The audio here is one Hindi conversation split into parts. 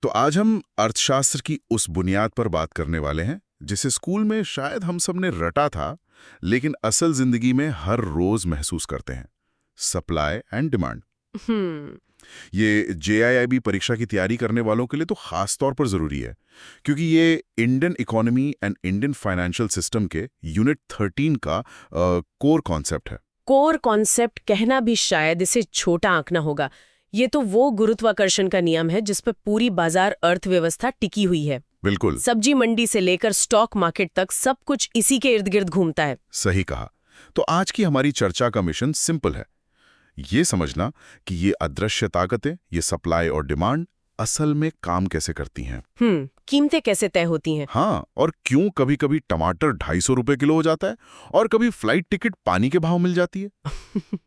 तो आज हम अर्थशास्त्र की उस बुनियाद पर बात करने वाले हैं जिसे स्कूल में शायद हम सब ने रटा था, लेकिन असल जिंदगी में हर रोज महसूस करते हैं। Supply and demand. ये जेआईआईबी परीक्षा की तैयारी करने वालों के लिए तो खास तौर पर जरूरी है, क्योंकि ये Indian economy and Indian financial system के यूनिट 13 का कोर कॉन्सेप्ट है। कोर कॉन्सेप्ट कहना भी शायद इसे छोटा आंकना होगा। ये तो वो गुरुत्वाकर्षण का नियम है जिस पर पूरी बाजार अर्थव्यवस्था टिकी हुई है। बिल्कुल। सब्जी मंडी से लेकर स्टॉक मार्केट तक सब कुछ इसी के इर्द गिर्द घूमता है। सही कहा। तो आज की हमारी चर्चा का मिशन सिंपल है, ये समझना कि ये अदृश्य ताकतें, ये सप्लाई और डिमांड असल में काम कैसे करती हैं। कीमतें कैसे तय होती हैं। हाँ, और क्यों कभी कभी टमाटर 250 रुपए किलो हो जाता है और कभी फ्लाइट टिकट पानी के भाव मिल जाती है।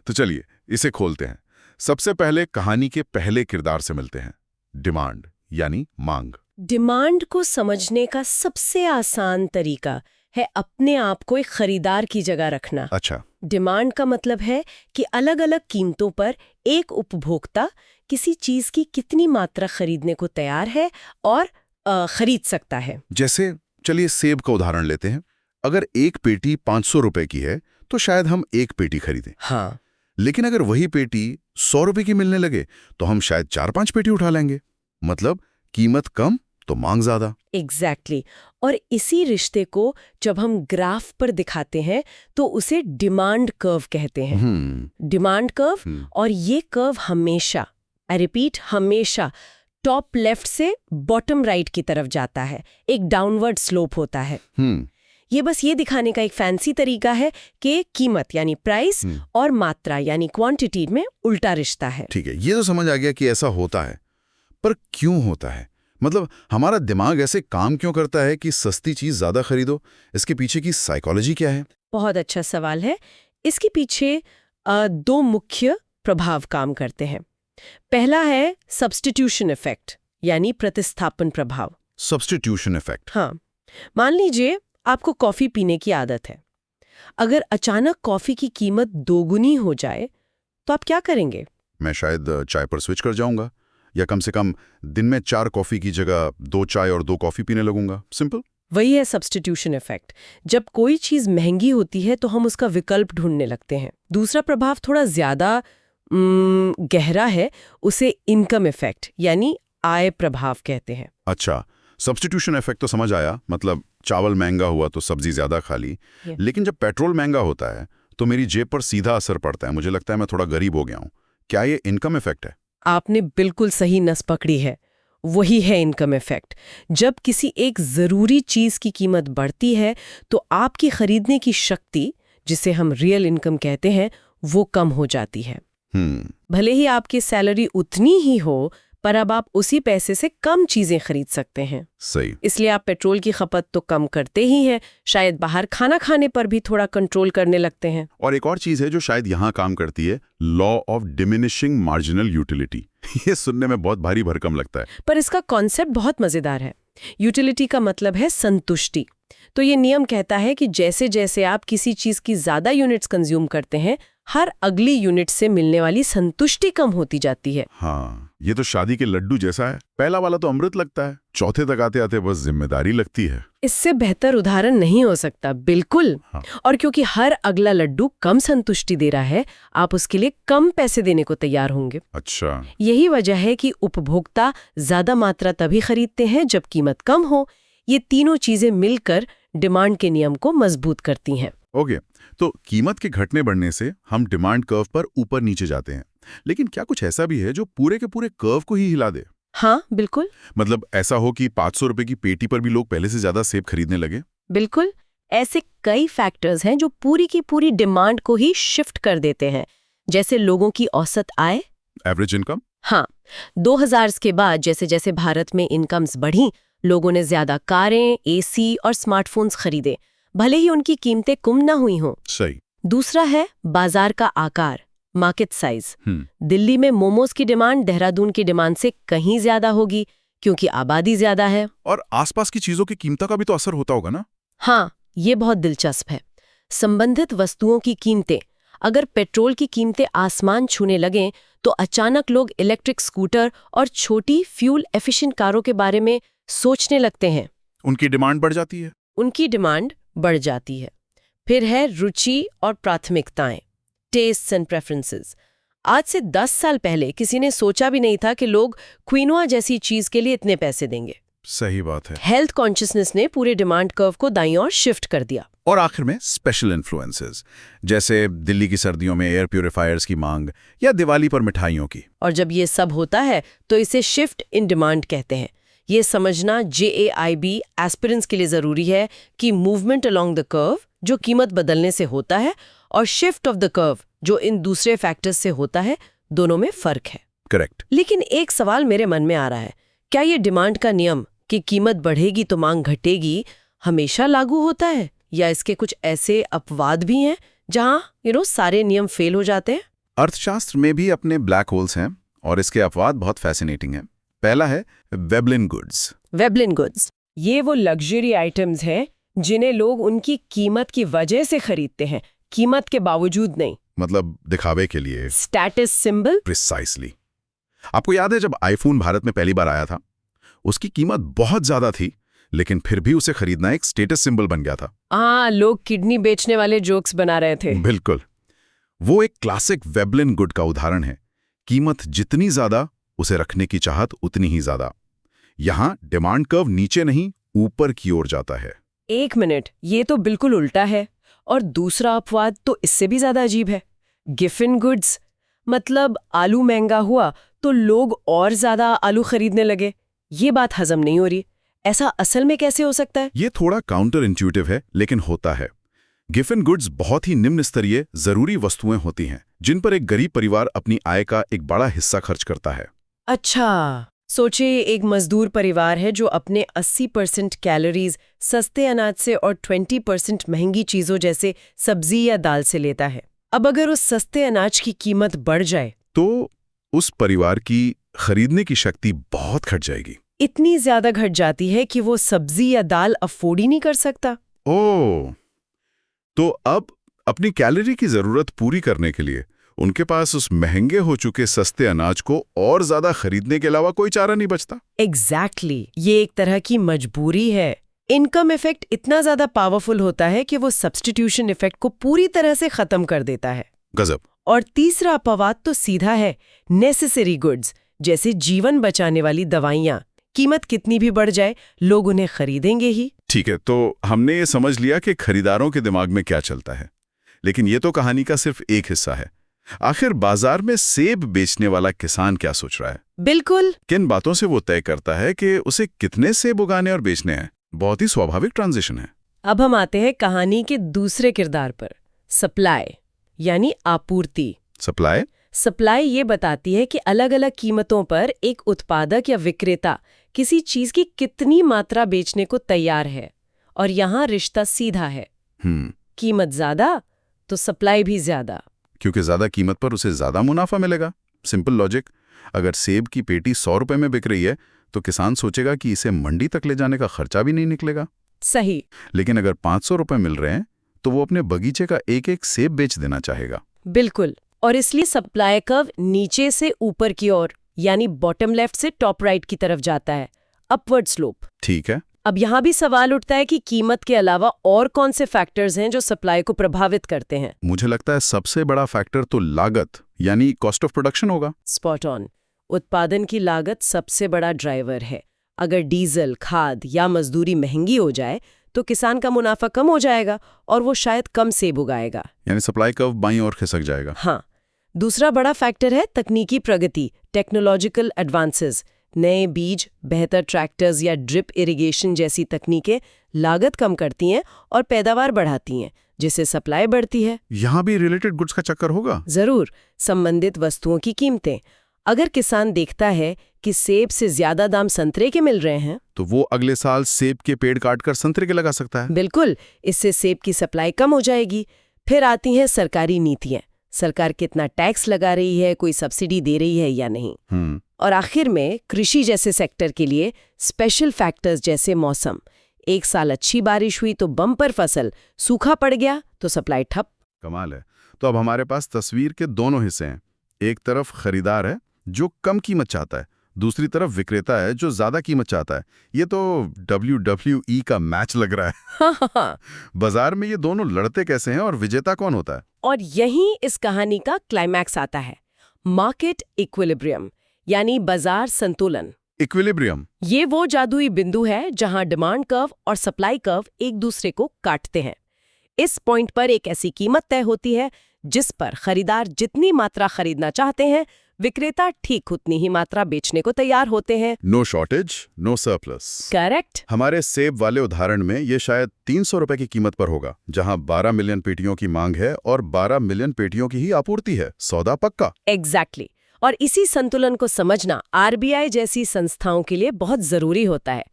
तो चलिए इसे खोलते हैं। सबसे पहले कहानी के पहले किरदार से मिलते हैं, डिमांड यानी मांग। डिमांड को समझने का सबसे आसान तरीका है अपने आप को एक खरीदार की जगह रखना। अच्छा। डिमांड का मतलब है कि अलग अलग कीमतों पर एक उपभोक्ता किसी चीज की कितनी मात्रा खरीदने को तैयार है और खरीद सकता है। जैसे चलिए सेब का उदाहरण लेते हैं। अगर एक पेटी 500 रुपए की है तो शायद हम एक पेटी खरीदें। हाँ। लेकिन अगर वही पेटी 100 रुपए की मिलने लगे तो हम शायद 4-5 पेटी उठा लेंगे। मतलब कीमत कम तो मांग ज्यादा। एग्जैक्टली। और इसी रिश्ते को जब हम ग्राफ पर दिखाते हैं तो उसे डिमांड कर्व कहते हैं। Demand curve. और ये कर्व हमेशा, आई रिपीट, हमेशा टॉप लेफ्ट से बॉटम राइट की तरफ जाता है। एक डाउनवर्ड स्लोप होता है। ये बस ये दिखाने का एक फैंसी तरीका है कि कीमत यानी प्राइस और मात्रा यानी क्वांटिटी में उल्टा रिश्ता है। ठीक है, ये तो समझ आ गया कि ऐसा होता है, पर क्यों होता है? मतलब हमारा दिमाग ऐसे काम क्यों करता है कि सस्ती चीज ज्यादा खरीदो? इसके पीछे की साइकोलॉजी क्या है? बहुत अच्छा सवाल है। इसके पीछे दो मुख्य प्रभाव काम करते हैं। पहला है सब्स्टिट्यूशन इफेक्ट यानी प्रतिस्थापन प्रभाव। Substitution effect. हाँ, मान लीजिए आपको कॉफी पीने की आदत है। अगर अचानक कॉफी की कीमत दोगुनी हो जाए तो आप क्या करेंगे? मैं शायद चाय पर स्विच कर जाऊंगा, या कम से कम दिन में 4 कॉफी की जगह 2 चाय और 2 कॉफी पीने लगूंगा। सिंपल। वही है सब्स्टिट्यूशन इफेक्ट। जब कोई चीज महंगी होती है तो हम उसका विकल्प ढूंढने लगते हैं। दूसरा प्रभाव थोड़ा ज्यादा गहरा है, उसे इनकम इफेक्ट यानी आय प्रभाव कहते हैं। अच्छा, सब्स्टिट्यूशन इफेक्ट तो समझ आया। मतलब चावल महंगा हुआ तो सब्जी ज्यादा खा ली। लेकिन जब पेट्रोल महंगा होता है तो मेरी जेब पर सीधा असर पड़ता है। मुझे लगता है मैं थोड़ा गरीब हो गया हूँ। क्या ये इनकम इफेक्ट है? आपने बिल्कुल सही नस पकड़ी है। वही है इनकम इफेक्ट। जब किसी एक जरूरी चीज की कीमत बढ़ती है तो आपकी खरीदने की शक्ति, जिसे हम रियल इनकम कहते हैं, वो कम हो जाती है। भले ही आपकी सैलरी उतनी ही हो, पर अब आप उसी पैसे से कम चीजें खरीद सकते हैं। सही। इसलिए आप पेट्रोल की खपत तो कम करते ही हैं, शायद बाहर खाना खाने पर भी थोड़ा कंट्रोल करने लगते हैं। और एक और चीज है जो शायद यहाँ काम करती है, law of diminishing marginal utility. ये सुनने में बहुत भारी भरकम लगता है, पर इसका कॉन्सेप्ट बहुत मजेदार है। यूटिलिटी का मतलब है संतुष्टि। तो ये नियम कहता है कि जैसे जैसे आप किसी चीज की ज्यादा यूनिट्स कंज्यूम करते हैं, हर अगली यूनिट से मिलने वाली संतुष्टि कम होती जाती है। हाँ, ये तो शादी के लड्डू जैसा है। पहला वाला तो अमृत लगता है, चौथे तक आते आते बस जिम्मेदारी लगती है। इससे बेहतर उदाहरण नहीं हो सकता। बिल्कुल। हाँ। और क्योंकि हर अगला लड्डू कम संतुष्टि दे रहा है, आप उसके लिए कम पैसे देने को तैयार होंगे। अच्छा। यही वजह है कि उपभोक्ता ज्यादा मात्रा तभी खरीदते हैं जब कीमत कम हो। ये तीनों चीजें मिलकर डिमांड के नियम को मजबूत करती हैं। ओके, तो कीमत के घटने बढ़ने से हम डिमांड कर्व पर ऊपर नीचे जाते हैं, लेकिन क्या कुछ ऐसा भी है जो पूरे के पूरे कर्व को ही हिला दे? हाँ, बिल्कुल। मतलब ऐसा हो कि 500 रुपए की पेटी पर भी लोग पहले से ज्यादा सेब खरीदने लगे? बिल्कुल। ऐसे कई फैक्टर्स हैं जो पूरी की पूरी डिमांड को ही शिफ्ट कर देते हैं। जैसे लोगों की औसत आय, एवरेज इनकम। हाँ, 2000 के बाद जैसे जैसे भारत में इनकम्स बढ़ी, लोगों ने ज्यादा कारें, एसी और स्मार्टफोन्स खरीदे, भले ही उनकी कीमतें कम ना हुई हों। सही। दूसरा है बाजार का आकार, मार्केट साइज। दिल्ली में मोमोज की डिमांड देहरादून की डिमांड से कहीं ज्यादा होगी क्योंकि आबादी ज्यादा है। और आसपास की चीजों की कीमतों का भी तो असर होता होगा ना? हाँ, ये बहुत दिलचस्प है। संबंधित वस्तुओं की कीमतें अगर पेट्रोल की कीमतें आसमान छूने लगें तो अचानक लोग इलेक्ट्रिक स्कूटर और छोटी फ्यूल एफिशिएंट कारों के बारे में सोचने लगते हैं। उनकी डिमांड बढ़ जाती है। उनकी डिमांड बढ़ जाती है। फिर है रुचि और प्राथमिकताएं, टेस्ट्स एंड प्रेफरेंसेस। आज से 10 साल पहले किसी ने सोचा भी नहीं था कि लोग क्विनोआ जैसी चीज के लिए इतने पैसे देंगे। सही बात है। हेल्थ कॉन्शियसनेस ने पूरे डिमांड कर्व को दाईं ओर शिफ्ट कर दिया। और आखिर में स्पेशल इन्फ्लुएंसेस, जैसे दिल्ली की सर्दियों में एयर प्यूरिफायर्स की मांग या दिवाली पर मिठाइयों की। और जब ये सब होता है तो इसे शिफ्ट इन डिमांड कहते हैं। ये समझना JAIB एस्पिरेंट्स के लिए जरूरी है कि मूवमेंट अलोंग द कर्व जो कीमत बदलने से होता है और शिफ्ट ऑफ द कर्व जो इन दूसरे फैक्टर्स से होता है, दोनों में फर्क है। करेक्ट। लेकिन एक सवाल मेरे मन में आ रहा है, क्या ये डिमांड का नियम कि कीमत बढ़ेगी तो मांग घटेगी हमेशा लागू होता है, या इसके कुछ ऐसे अपवाद भी हैं जहां सारे नियम फेल हो जाते हैं? अर्थशास्त्र में भी अपने ब्लैक होल्स हैं और इसके अपवाद बहुत फैसिनेटिंग हैं। पहला है वेबलिन गुड्स। वेबलिन गुड्स, ये वो लग्जरी आइटम्स हैं जिन्हें लोग उनकी कीमत की वजह से खरीदते हैं, कीमत के बावजूद नहीं। मतलब दिखावे के लिए। Status symbol. प्रिसाइसली। आपको याद है जब आईफोन भारत में पहली बार आया था, उसकी कीमत बहुत ज्यादा थी, लेकिन फिर भी उसे खरीदना एक स्टेटस सिंबल बन गया था। लोग किडनी बेचने वाले जोक्स बना रहे थे। बिल्कुल। वो एक क्लासिक वेबलिन गुड का उदाहरण है। कीमत जितनी ज्यादा, उसे रखने की चाहत उतनी ही ज्यादा। यहां डिमांड कर्व नीचे नहीं ऊपर की ओर जाता है। एक मिनट, ये तो बिल्कुल उल्टा है। और दूसरा अपवाद तो इससे भी ज्यादा अजीब है, गिफिन गुड्स। मतलब आलू महंगा हुआ तो लोग और ज्यादा आलू खरीदने लगे। ये बात हजम नहीं हो रही। ऐसा असल में कैसे हो सकता है? ये थोड़ा काउंटर इंट्यूटिव है, लेकिन होता है। गिफिन गुड्स बहुत ही निम्न स्तरीय जरूरी वस्तुएं होती हैं जिन पर एक गरीब परिवार अपनी आय का एक बड़ा हिस्सा खर्च करता है। अच्छा, सोचिए एक मजदूर परिवार है जो अपने 80% कैलोरीज सस्ते अनाज से और 20% महंगी चीजों जैसे सब्जी या दाल से लेता है। अब अगर उस सस्ते अनाज की कीमत बढ़ जाए तो उस परिवार की खरीदने की शक्ति बहुत घट जाएगी। इतनी ज्यादा घट जाती है कि वो सब्जी या दाल अफोर्ड ही नहीं कर सकता। ओह, तो अब अपनी कैलोरी की जरूरत पूरी करने के लिए उनके पास उस महंगे हो चुके सस्ते अनाज को और ज्यादा खरीदने के अलावा कोई चारा नहीं बचता। एग्जैक्टली, ये एक तरह की मजबूरी है। इनकम इफेक्ट इतना ज्यादा पावरफुल होता है कि वो सब्स्टिट्यूशन इफेक्ट को पूरी तरह से खत्म कर देता है। गजब। और तीसरा अपवाद तो सीधा है, नेसेसरी गुड्स, जैसे जीवन बचाने वाली दवाइयां। कीमत कितनी भी बढ़ जाए, लोग उन्हें खरीदेंगे ही। ठीक है, तो हमने ये समझ लिया कि खरीदारों के दिमाग में क्या चलता है, लेकिन ये तो कहानी का सिर्फ एक हिस्सा है। आखिर बाजार में सेब बेचने वाला किसान क्या सोच रहा है? बिल्कुल। किन बातों से वो तय करता है कि उसे कितने सेब उगाने और बेचने हैं? बहुत ही स्वाभाविक ट्रांजिशन है। अब हम आते हैं कहानी के दूसरे किरदार पर, सप्लाई यानी आपूर्ति। सप्लाई ये बताती है कि अलग अलग कीमतों पर एक उत्पादक या विक्रेता किसी चीज की कितनी मात्रा बेचने को तैयार है। और यहाँ रिश्ता सीधा है। कीमत ज्यादा तो सप्लाई भी ज्यादा, क्योंकि ज्यादा कीमत पर उसे ज्यादा मुनाफा मिलेगा। Simple logic. अगर सेब की पेटी 100 रुपए में बिक रही है तो किसान सोचेगा कि इसे मंडी तक ले जाने का खर्चा भी नहीं निकलेगा। सही। लेकिन अगर 500 रुपए मिल रहे हैं तो वो अपने बगीचे का एक एक सेब बेच देना चाहेगा। बिल्कुल। और इसलिए सप्लाई कर्व नीचे से ऊपर की ओर यानी बॉटम लेफ्ट से टॉप राइट की तरफ जाता है, अपवर्ड स्लोप। ठीक है। अब यहाँ भी सवाल उठता है कि कीमत के अलावा और कौन से फैक्टर्स हैं जो सप्लाई को प्रभावित करते हैं। मुझे लगता है सबसे बड़ा फैक्टर तो लागत यानी कॉस्ट ऑफ प्रोडक्शन होगा। Spot on. उत्पादन की लागत सबसे बड़ा ड्राइवर है। अगर डीजल, खाद या मजदूरी महंगी हो जाए तो किसान का मुनाफा कम हो जाएगा और वो शायद कम सेब उगाएगा। यानी सप्लाई कर्व बाईं ओर खिसक जाएगा। हाँ। दूसरा बड़ा फैक्टर है तकनीकी प्रगति, टेक्नोलॉजिकल एडवांसेस। नए बीज, बेहतर ट्रैक्टर्स या ड्रिप इरिगेशन जैसी तकनीकें लागत कम करती हैं और पैदावार बढ़ाती हैं, जिससे सप्लाई बढ़ती है। यहाँ भी रिलेटेड गुड्स का चक्कर होगा। जरूर। संबंधित वस्तुओं की कीमतें। अगर किसान देखता है कि सेब से ज्यादा दाम संतरे के मिल रहे हैं तो वो अगले साल सेब के पेड़ काटकर संतरे के लगा सकता है। बिल्कुल। इससे सेब की सप्लाई कम हो जाएगी। फिर आती हैं सरकारी नीतियां। सरकार कितना टैक्स लगा रही है, कोई सब्सिडी दे रही है या नहीं। और आखिर में कृषि जैसे सेक्टर के लिए स्पेशल फैक्टर्स जैसे मौसम। एक साल अच्छी बारिश हुई तो बम्पर फसल, सूखा पड़ गया तो सप्लाई ठप। कमाल है। तो अब हमारे पास तस्वीर के दोनों हिस्से हैं। एक तरफ खरीदार है जो कम कीमत चाहता है, दूसरी तरफ विक्रेता है जो ज्यादा कीमत चाहता है। ये तो WWE का मैच लग रहा है। हाँ। बाजार में ये दोनों लड़ते कैसे हैं और विजेता कौन होता है? और यही इस कहानी का क्लाइमैक्स आता है, मार्केट इक्विलिब्रियम, यानी बाजार संतुलन। इक्विलिब्रियम ये वो जादुई बिंदु है जहां डिमांड कर्व और सप्लाई कर्व एक दूसरे को काटते हैं। इस पॉइंट पर एक ऐसी कीमत तय होती है जिस पर खरीदार जितनी मात्रा खरीदना चाहते हैं, विक्रेता ठीक उतनी ही मात्रा बेचने को तैयार होते हैं। No shortage, no surplus. Correct. हमारे सेब वाले उदाहरण में ये शायद 300 रुपए की कीमत पर होगा, जहां 12 मिलियन पेटियों की मांग है और 12 मिलियन पेटियों की ही आपूर्ति है। सौदा पक्का। एग्जैक्टली। और इसी संतुलन को समझना RBI जैसी संस्थाओं के लिए बहुत जरूरी होता है।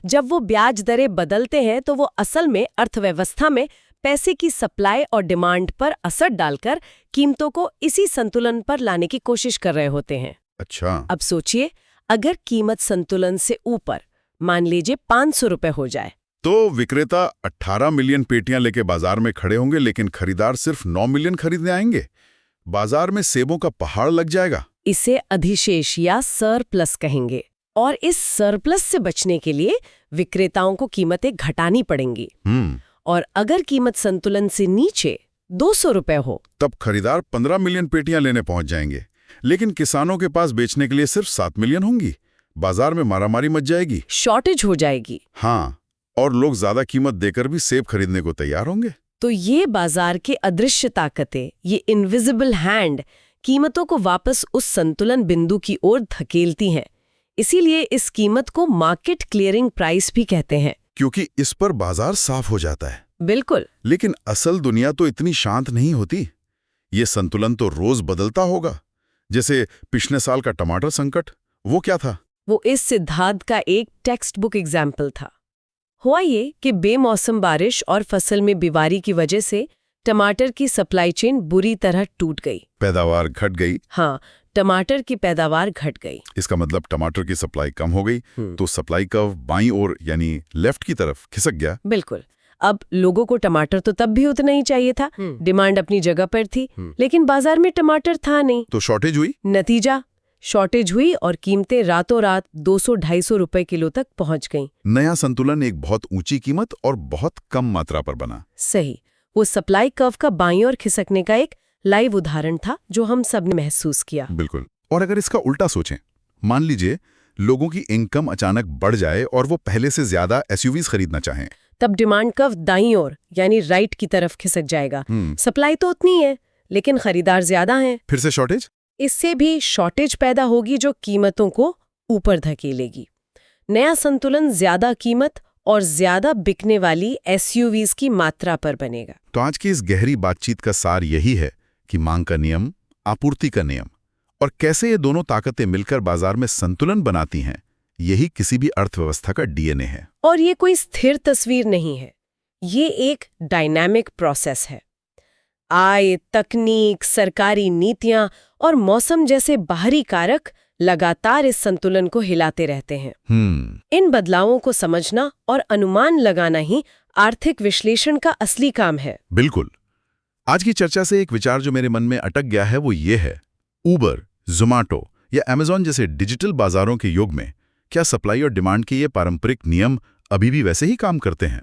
जब वो ब्याज दरें बदलते हैं तो वो असल में अर्थव्यवस्था में पैसे की सप्लाई और डिमांड पर असर डालकर कीमतों को इसी संतुलन पर लाने की कोशिश कर रहे होते हैं। अच्छा। अब सोचिए, अगर कीमत संतुलन से ऊपर, मान लीजिए 500 रुपए हो जाए, तो विक्रेता 18 मिलियन पेटियां लेके बाजार में खड़े होंगे, लेकिन खरीदार सिर्फ 9 मिलियन खरीदने आएंगे। बाजार में सेबों का पहाड़ लग जाएगा। इसे अधिशेष या सरप्लस कहेंगे। और इस सरप्लस से बचने के लिए विक्रेताओं को कीमतें घटानी पड़ेंगी। और अगर कीमत संतुलन से नीचे 200 रुपए हो, तब खरीदार 15 मिलियन पेटियां लेने पहुंच जाएंगे, लेकिन किसानों के पास बेचने के लिए सिर्फ 7 मिलियन होंगी। बाजार में मारामारी मच जाएगी, शॉर्टेज हो जाएगी। हाँ, और लोग ज्यादा कीमत देकर भी सेब खरीदने को तैयार होंगे। तो ये बाजार के अदृश्य ताकतें, ये इनविजिबल हैंड, कीमतों को वापस उस संतुलन बिंदु की ओर धकेलती हैं। इसीलिए इस कीमत को मार्केट क्लियरिंग प्राइस भी कहते हैं, क्योंकि इस पर बाजार साफ हो जाता है। बिल्कुल। लेकिन असल दुनिया तो इतनी शांत नहीं होती। ये संतुलन तो रोज बदलता होगा। जैसे पिछले साल का टमाटर संकट, वो क्या था? वो इस सिद्धांत का एक टेक्स्ट बुक एग्जाम्पल था। हुआ ये कि बेमौसम बारिश और फसल में बीमारी की वजह से टमाटर की सप्लाई चेन बुरी तरह टूट गई। पैदावार घट गई। हाँ, टमाटर की पैदावार घट गई। इसका मतलब टमाटर की सप्लाई कम हो गई, तो सप्लाई कर्व बाईं ओर यानी लेफ्ट की तरफ खिसक गया। बिल्कुल। अब लोगों को टमाटर तो तब भी उतना ही चाहिए था, डिमांड अपनी जगह पर थी, लेकिन बाजार में टमाटर था नहीं। तो शॉर्टेज हुई। नतीजा, शॉर्टेज हुई और कीमतें रातों रात 200-250 रुपए किलो तक पहुंच गईं। नया संतुलन एक बहुत ऊंची कीमत और बहुत कम मात्रा पर बना। सही। वो सप्लाई कर्व का बाईं ओर खिसकने का एक लाइव उदाहरण था जो हम सब ने महसूस किया। बिल्कुल। और अगर इसका उल्टा सोचें, मान लीजिए लोगों की इनकम अचानक बढ़ जाए और वो पहले से ज्यादा SUVs खरीदना चाहें, तब डिमांड कर्व दाईं ओर यानी राइट की तरफ खिसक जाएगा। सप्लाई तो उतनी है, लेकिन खरीदार ज्यादा हैं। फिर से शॉर्टेज। इससे भी शॉर्टेज पैदा होगी जो कीमतों को ऊपर धकेलेगी। नया संतुलन ज्यादा कीमत और ज्यादा बिकने वाली SUVs की मात्रा पर बनेगा। तो आज की इस गहरी बातचीत का सार यही है कि मांग का नियम, आपूर्ति का नियम, और कैसे ये दोनों ताकतें मिलकर बाजार में संतुलन बनाती हैं, यही किसी भी अर्थव्यवस्था का DNA है। और ये कोई स्थिर तस्वीर नहीं है, ये एक डायनामिक प्रोसेस है। आय, तकनीक, सरकारी नीतियां और मौसम जैसे बाहरी कारक लगातार इस संतुलन को हिलाते रहते हैं। इन बदलावों को समझना और अनुमान लगाना ही आर्थिक विश्लेषण का असली काम है। बिल्कुल। आज की चर्चा से एक विचार जो मेरे मन में अटक गया है वो ये है, उबर, ज़ोमैटो या अमेज़न जैसे डिजिटल बाजारों के युग में क्या सप्लाई और डिमांड के ये पारंपरिक नियम अभी भी वैसे ही काम करते हैं?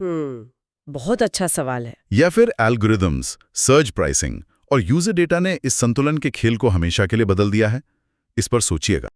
बहुत अच्छा सवाल है। या फिर एल्गोरिदम्स, सर्ज प्राइसिंग और यूजर डेटा ने इस संतुलन के खेल को हमेशा के लिए बदल दिया है? इस पर सोचिएगा।